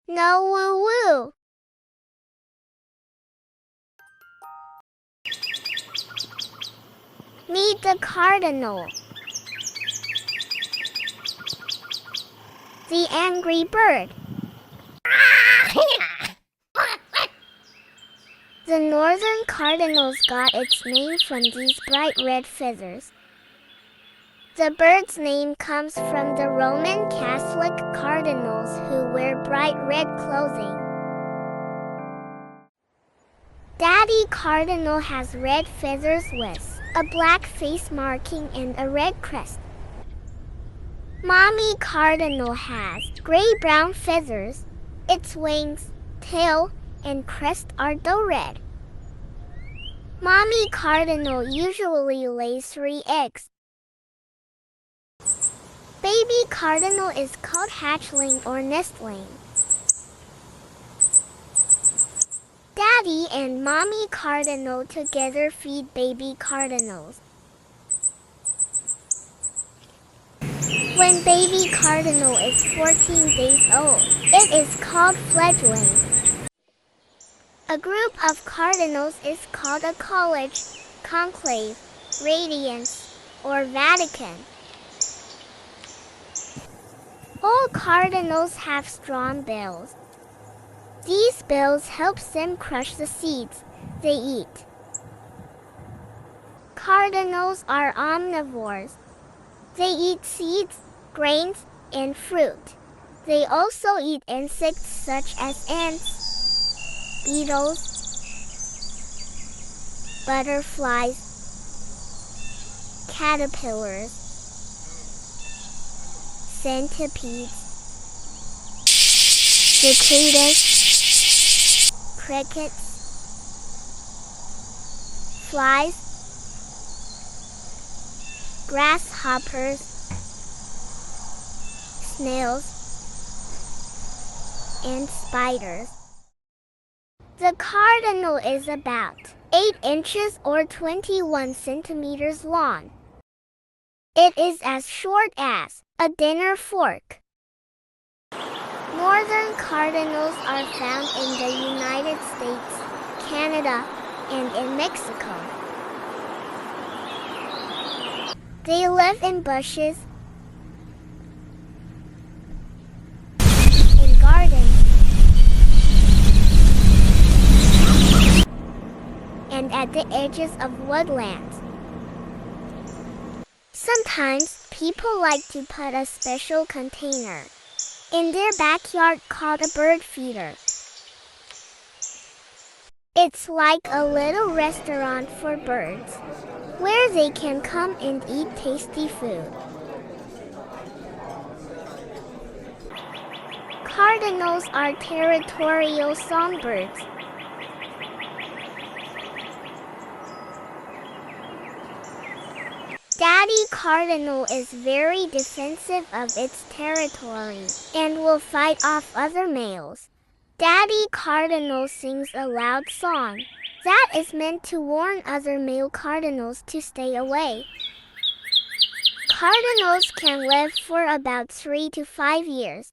No woo-woo. Meet the cardinal. The angry bird. The northern cardinals got its name from these bright red feathers. The bird's name comes from the Roman Catholic cardinals who wear bright red clothing. Daddy cardinal has red feathers with a black face marking and a red crest. Mommy cardinal has gray-brown feathers. Its wings, tail, and crest are dull red. Mommy cardinal usually lays 3 eggs. Baby cardinal is called hatchling or nestling. Daddy and Mommy cardinal together feed baby cardinals. When baby cardinal is 14 days old, it is called fledgling. A group of cardinals is called a college, conclave, radiance, or Vatican. All cardinals have strong bills. These bills help them crush the seeds they eat. Cardinals are omnivores. They eat seeds, grains, and fruit. They also eat insects such as ants, beetles, butterflies, caterpillars, centipedes, cicadas, crickets, flies, grasshoppers, snails, and spiders. The cardinal is about 8 inches or 21 centimeters long. It is as short as a dinner fork. Northern cardinals are found in the United States, Canada, and in Mexico. They live in bushes, in gardens, and at the edges of woodlands. Sometimes people like to put a special container in their backyard called a bird feeder. It's like a little restaurant for birds, where they can come and eat tasty food. Cardinals are territorial songbirds. Daddy cardinal is very defensive of its territory and will fight off other males. Daddy cardinal sings a loud song that is meant to warn other male cardinals to stay away. Cardinals can live for about 3 to 5 years.